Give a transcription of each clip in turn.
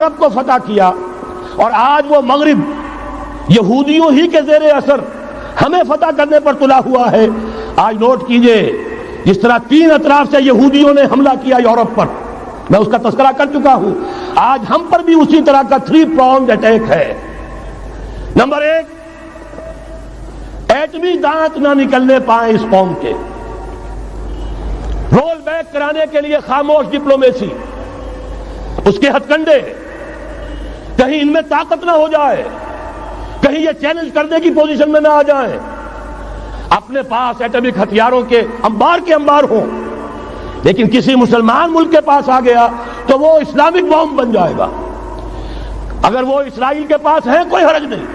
عرب کو فتح کیا اور آج وہ مغرب یہودیوں ہی کے زیر اثر ہمیں فتح کرنے پر تلا ہوا ہے۔ آج نوٹ کیجئے، جس طرح 3 اطراف سے یہودیوں نے حملہ کیا یورپ پر، میں اس کا تذکرہ کر چکا ہوں، آج ہم پر بھی اسی طرح کا 3 pronged اٹیک ہے۔ نمبر 1، ایٹمی دانت نہ نکلنے پائیں اس قوم کے، رول بیک کرانے کے لیے خاموش ڈپلومیسی، اس کے ہتھ کنڈے، کہیں ان میں طاقت نہ ہو جائے، کہیں یہ چیلنج کرنے کی پوزیشن میں نہ آ جائیں، اپنے پاس ایٹمک ہتھیاروں کے انبار ہوں، لیکن کسی مسلمان ملک کے پاس آ گیا تو وہ اسلامک بوم بن جائے گا۔ اگر وہ اسرائیل کے پاس ہے کوئی حرج نہیں،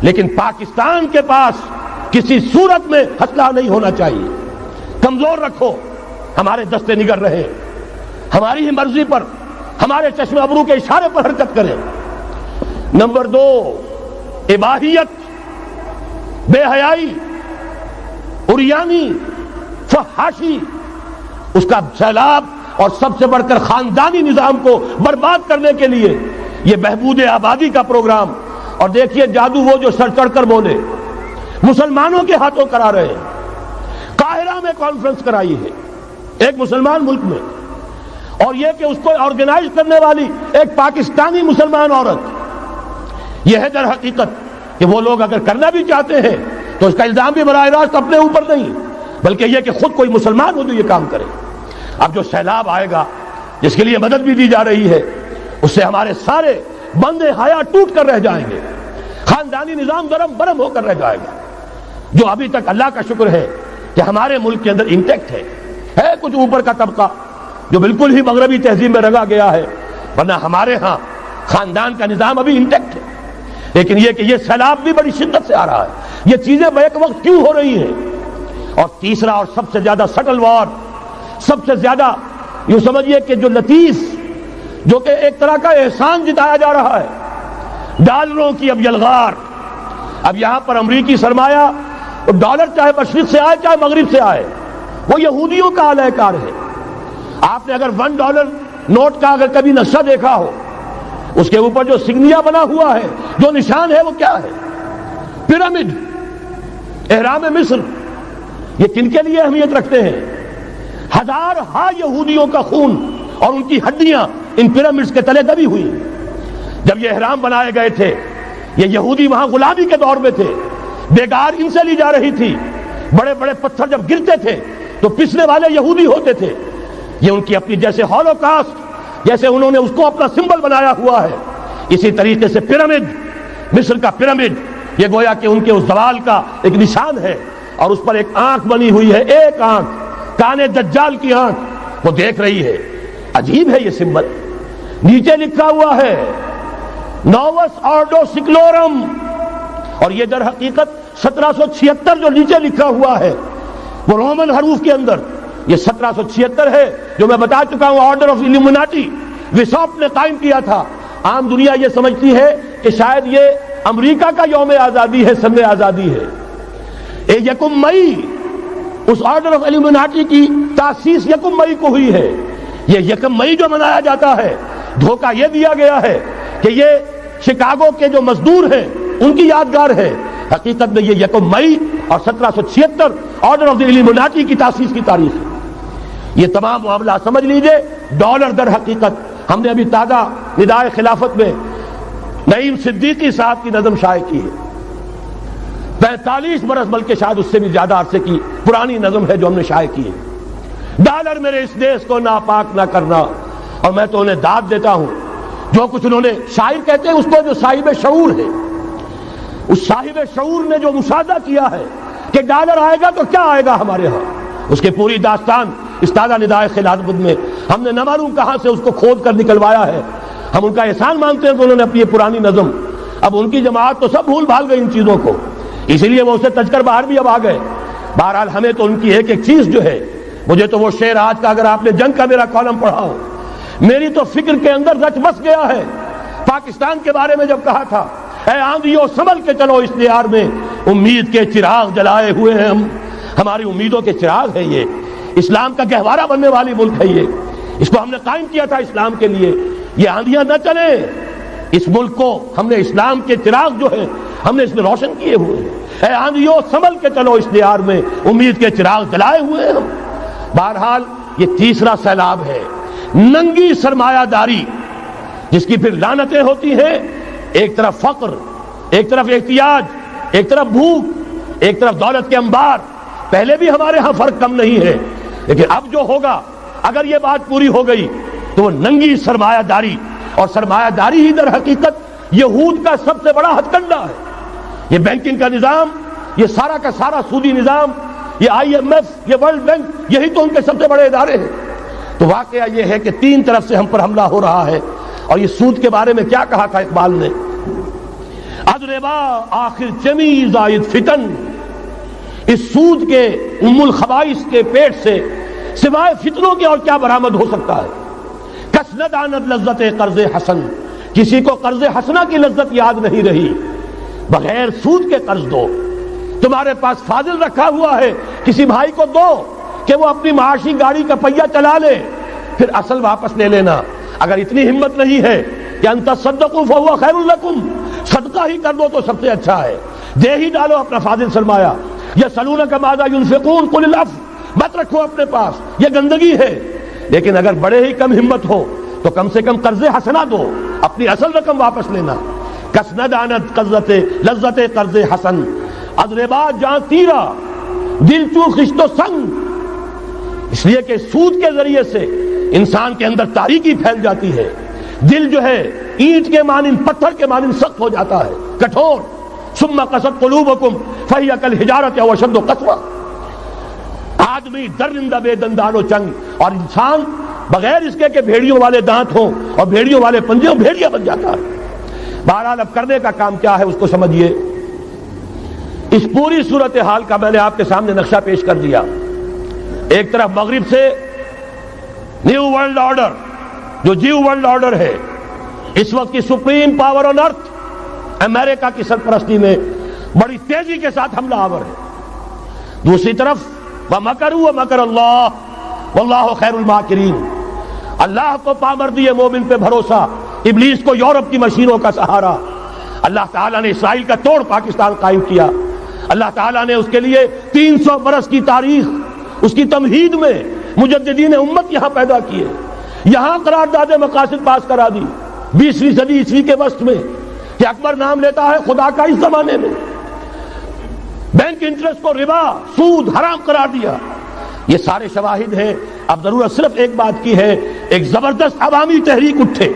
لیکن پاکستان کے پاس کسی صورت میں ہتھیار نہیں ہونا چاہیے۔ کمزور رکھو، ہمارے دستے نگر رہے، ہماری ہی مرضی پر، ہمارے چشم ابرو کے اشارے پر حرکت کریں۔ نمبر 2، اباحیت، بے حیائی، عریانی، فحاشی، اس کا سیلاب اور سب سے بڑھ کر خاندانی نظام کو برباد کرنے کے لیے یہ بہبود آبادی کا پروگرام۔ اور دیکھیے جادو وہ جو سر چڑھ کر بولے، مسلمانوں کے ہاتھوں کرا رہے ہیں۔ قاہرہ میں کانفرنس کرائی ہے ایک مسلمان ملک میں، اور یہ کہ اس کو آرگنائز کرنے والی ایک پاکستانی مسلمان عورت۔ یہ ہے در حقیقت کہ وہ لوگ اگر کرنا بھی چاہتے ہیں تو اس کا الزام بھی براہ راست اپنے اوپر نہیں، بلکہ یہ کہ خود کوئی مسلمان ہو جو یہ کام کرے۔ اب جو سیلاب آئے گا، جس کے لیے مدد بھی دی جا رہی ہے، اس سے ہمارے سارے بندے حیا ٹوٹ کر رہ جائیں گے، خاندانی نظام درم برم ہو کر رہ جائے گا۔ جو ابھی تک اللہ کا شکر ہے کہ ہمارے ملک کے اندر انٹیکٹ ہے کچھ اوپر کا طبقہ جو بالکل ہی مغربی تہذیب میں رنگا گیا ہے، ورنہ ہمارے ہاں خاندان کا نظام ابھی انٹیکٹ ہے۔ لیکن یہ کہ یہ سیلاب بھی بڑی شدت سے آ رہا ہے، یہ چیزیں بیک وقت کیوں ہو رہی ہیں؟ اور تیسرا اور سب سے زیادہ سٹل وار، سب سے زیادہ یوں سمجھیے کہ جو لطیف، جو کہ ایک طرح کا احسان جتایا جا رہا ہے، ڈالروں کی اب یلغار۔ اب یہاں پر امریکی سرمایہ، ڈالر چاہے مشرق سے آئے چاہے مغرب سے آئے، وہ یہودیوں کا اعلی کار ہے۔ آپ نے اگر $1 نوٹ کا اگر کبھی نقشہ دیکھا ہو، اس کے اوپر جو سگنیا بنا ہوا ہے، جو نشان ہے، وہ کیا ہے؟ پیرامڈ، احرام مصر۔ یہ کن کے لیے اہمیت رکھتے ہیں؟ ہزارہا یہودیوں کا خون اور ان کی ہڈیاں ان پیرامڈز کے تلے دبی ہوئی۔ جب یہ احرام بنائے گئے تھے، یہ یہودی وہاں غلامی کے دور میں تھے، بیگار ان سے لی جا رہی تھی، بڑے بڑے پتھر جب گرتے تھے تو پسنے والے یہودی ہوتے تھے۔ یہ ان کی اپنی جیسے ہولوکاسٹ، جیسے انہوں نے اس کو اپنا سمبل بنایا ہوا ہے، اسی طریقے سے پیرامڈ، مصر کا پیرامڈ، یہ گویا کہ ان کے اس زوال کا ایک نشان ہے۔ اور اس پر ایک آنکھ بنی ہوئی ہے، ایک آنکھ، کانے دجال کی آنکھ، وہ دیکھ رہی ہے۔ عجیب ہے یہ سمبل۔ نیچے لکھا ہوا ہے نووس آرڈو سکلورم، اور یہ در حقیقت 1776 جو نیچے لکھا ہوا ہے وہ رومن حروف کے اندر، یہ 1776 ہے، جو میں بتا چکا ہوں آرڈر آف ایلومیناٹی وساپ نے قائم کیا تھا۔ عام دنیا یہ سمجھتی ہے کہ شاید یہ امریکہ کا یوم آزادی ہے، سن آزادی ہے۔ 1 مئی، اس آرڈر آف ایلومیناٹی کی تاسیس 1 مئی کو ہوئی ہے۔ یہ 1 مئی جو منایا جاتا ہے، دھوکہ یہ دیا گیا ہے کہ یہ شکاگو کے جو مزدور ہیں ان کی یادگار ہے۔ حقیقت میں یہ 1 مئی اور 1776 آرڈر آف دی ایلومیناٹی کی تاسیس کی تاریخ ہے۔ یہ تمام معاملہ سمجھ لیجئے، ڈالر در حقیقت ہم نے ابھی تازہ ندائے خلافت میں نعیم صدیقی صاحب کی نظم شائع کی ہے، 45 برس بلکہ شاید اس سے بھی زیادہ عرصے کی پرانی نظم ہے جو ہم نے شائع کی ہے۔ ڈالر میرے اس دیش کو ناپاک نہ کرنا، اور میں تو انہیں داد دیتا ہوں، جو کچھ انہوں نے، شاعر کہتے ہیں اس کو جو صاحب شعور ہے، اس صاحب شعور نے جو مشاہدہ کیا ہے کہ ڈالر آئے گا تو کیا آئے گا ہمارے ہاں، اس کے پوری داستان اس تازہ ندائے خلافت میں ہم نے نہ معلوم کہاں سے اس کو کھود کر نکلوایا ہے۔ ہم ان کا احسان مانتے ہیں کہ انہوں نے اپنی یہ پرانی نظم، اب ان کی جماعت تو سب بھول بھال گئی ان چیزوں کو، اسی لیے وہ اسے تج کر باہر بھی اب آ گئے۔ بہرحال ہمیں تو ان کی ایک ایک چیز جو ہے، مجھے تو وہ شعر آج کا اگر آپ نے جنگ کا میرا کالم پڑھا ہو، میری تو فکر کے اندر رچ بس گیا ہے۔ پاکستان کے بارے میں جب کہا تھا، اے آندھیوں سنبھل کے چلو اس دیار میں، امید کے چراغ جلائے ہوئے ہیں ہم، ہماری امیدوں کے چراغ ہے یہ، اسلام کا گہوارہ بننے والی ملک ہے یہ، اس کو ہم نے قائم کیا تھا اسلام کے لیے، یہ آندیاں نہ چلیں. اس ملک کو ہم نے اسلام کے چراغ جو ہے ہم نے اس میں روشن کیے ہوئے ہیں. اے آندھیوں سنبھل کے چلو, اس دیار میں امید کے چراغ جلائے ہوئے ہیں ہم. بہرحال یہ تیسرا سیلاب ہے, ننگی سرمایہ داری, جس کی پھر لعنتیں ہوتی ہیں. ایک طرف فقر, ایک طرف احتیاج, ایک طرف بھوک, ایک طرف دولت کے انبار. پہلے بھی ہمارے ہاں فرق کم نہیں ہے, لیکن اب جو ہوگا اگر یہ بات پوری ہو گئی تو وہ ننگی سرمایہ داری, اور سرمایہ داری ہی در حقیقت یہود کا سب سے بڑا ہتھ کنڈا ہے. یہ بینکنگ کا نظام, یہ سارا کا سارا سودی نظام, یہ IMF, یہ ورلڈ بینک, یہی تو ان کے سب سے بڑے ادارے ہیں. تو واقعہ یہ ہے کہ تین طرف سے ہم پر حملہ ہو رہا ہے. اور یہ سود کے بارے میں کیا کہا تھا اقبال نے, ادربا آخر چمی زائد فتن, اس سود کے ام الخبائث کے پیٹ سے سوائے فتنوں کے اور کیا برآمد ہو سکتا ہے. کس نہ داند لذت قرض حسن, کسی کو قرض حسنہ کی لذت یاد نہیں رہی. بغیر سود کے قرض دو. تمہارے پاس فاضل رکھا ہوا ہے, کسی بھائی کو دو کہ وہ اپنی معاشی گاڑی کا پہیہ چلا لے, پھر اصل واپس لے لینا. اگر اتنی ہمت نہیں ہے کہ ان تصدقوا فهو خیر لکم, صدقہ ہی کر دو تو سب سے اچھا ہے, دے ہی ڈالو اپنا فاضل سرمایہ. یسألونک ماذا ينفقون قل العفو, مت رکھو اپنے پاس, یہ گندگی ہے. لیکن اگر بڑے ہی کم ہمت ہو تو کم سے کم قرض حسنہ دو, اپنی اصل رقم واپس لینا. کس نہ داند قرض لذت قرض حسن, ادربا جاں تیرا دل چوں خشت و سنگ. اس لیے کہ سود کے ذریعے سے انسان کے اندر تاریکی پھیل جاتی ہے. دل جو ہے اینٹ کے مانند, پتھر کے مانند سخت ہو جاتا ہے, کٹھور. ثم قست قلوبکم فہی کالحجارۃ او اشد قسوہ. آدمی درندہ بے دندان و چنگ, اور انسان بغیر اس کے کہ بھیڑیوں والے دانت ہوں اور بھیڑیوں والے پنجے ہوں, بھیڑیا بن جاتا ہے. بہرحال اب کرنے کا کام کیا ہے اس کو سمجھیے. اس پوری صورتحال کا میں نے آپ کے سامنے نقشہ پیش کر دیا. ایک طرف مغرب سے نیو ورلڈ آرڈر, جو جیو ورلڈ آرڈر ہے, اس وقت کی سپریم پاور آن ارتھ امریکہ کی سرپرستی میں بڑی تیزی کے ساتھ حملہ آور ہے. دوسری طرف وَمَكَرُوا وَمَكَرَ اللَّهُ وَاللَّهُ خَيْرُ الْمَاكِرِينَ, اللہ کو پامردی مومن پہ بھروسہ, ابلیس کو یورپ کی مشینوں کا سہارا. اللہ تعالیٰ نے اسرائیل کا توڑ پاکستان قائم کیا. اللہ تعالیٰ نے اس کے لیے 300 برس کی تاریخ, اس کی تمہید میں مجددین امت یہاں پیدا کیے, یہاں قرارداد مقاصد پاس کرا دی 20ویں صدی عیسوی کے وسط میں, کہ اکبر نام لیتا ہے خدا کا اس زمانے میں. بینک انٹرسٹ کو ربا, سود حرام قرار دیا. یہ سارے شواہد ہیں. اب ضرورت صرف ایک بات کی ہے, ایک زبردست عوامی تحریک اٹھے.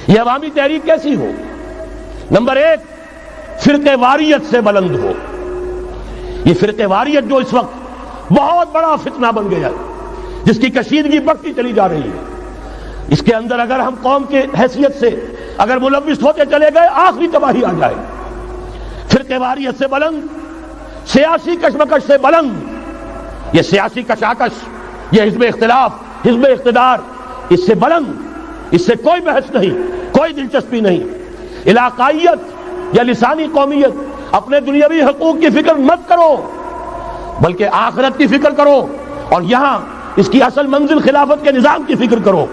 یہ عوامی تحریک کیسی ہو؟ نمبر 1, فرقہ واریت سے بلند ہو. یہ فرقہ واریت جو اس وقت بہت بڑا فتنہ بن گیا ہے, جس کی کشیدگی بڑھتی چلی جا رہی ہے, اس کے اندر اگر ہم قوم کے حیثیت سے اگر ملوث ہوتے چلے گئے, آخری تباہی آ جائے. فرقہ واریت سے بلند, سیاسی کشمکش سے بلند. یہ سیاسی کشاکش, یہ حزب اختلاف, حزب اقتدار, اس سے بلند, اس سے کوئی بحث نہیں, کوئی دلچسپی نہیں. علاقائیت یا لسانی قومیت, اپنے دنیاوی حقوق کی فکر مت کرو, بلکہ آخرت کی فکر کرو, اور یہاں اس کی اصل منزل خلافت کے نظام کی فکر کرو.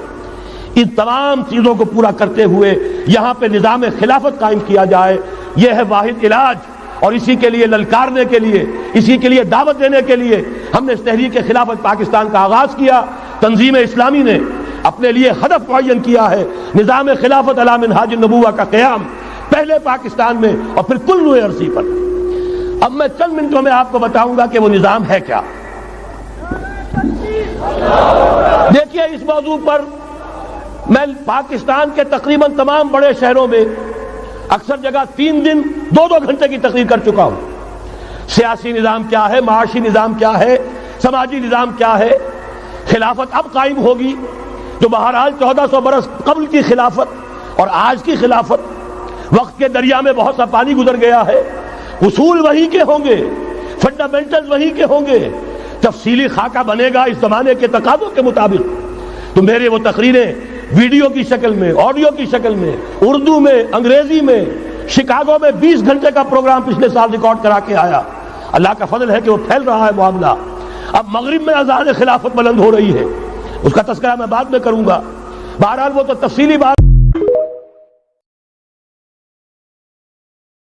ان تمام چیزوں کو پورا کرتے ہوئے یہاں پہ نظام خلافت قائم کیا جائے. یہ ہے واحد علاج, اور اسی کے لیے للکارنے کے لیے, اسی کے لیے دعوت دینے کے لیے ہم نے اس تحریک خلافت پاکستان کا آغاز کیا. تنظیم اسلامی نے اپنے لیے ہدف معین کیا ہے, نظام خلافت علی منہاج النبوہ کا قیام, پہلے پاکستان میں اور پھر کل نوع عرصی پر. اب میں چند منٹوں میں آپ کو بتاؤں گا کہ وہ نظام ہے کیا. دیکھیے, اس موضوع پر میں پاکستان کے تقریباً تمام بڑے شہروں میں اکثر جگہ 3 دن 2 گھنٹے کی تقریر کر چکا ہوں. سیاسی نظام کیا ہے, معاشی نظام کیا ہے, سماجی نظام کیا ہے. خلافت اب قائم ہوگی, جو بہرحال 1400 برس قبل کی خلافت اور آج کی خلافت, وقت کے دریا میں بہت سا پانی گزر گیا ہے. اصول وہی کے ہوں گے, فنڈامنٹل وہی کے ہوں گے, تفصیلی خاکہ بنے گا اس زمانے کے تقاضوں کے مطابق. تو میرے وہ تقریریں ویڈیو کی شکل میں, آڈیو کی شکل میں, اردو میں, انگریزی میں, شکاگو میں 20 گھنٹے کا پروگرام پچھلے سال ریکارڈ کرا کے آیا. اللہ کا فضل ہے کہ وہ پھیل رہا ہے معاملہ. اب مغرب میں اذان خلافت بلند ہو رہی ہے, اس کا تذکرہ میں بعد میں کروں گا. بہرحال وہ تو تفصیلی بات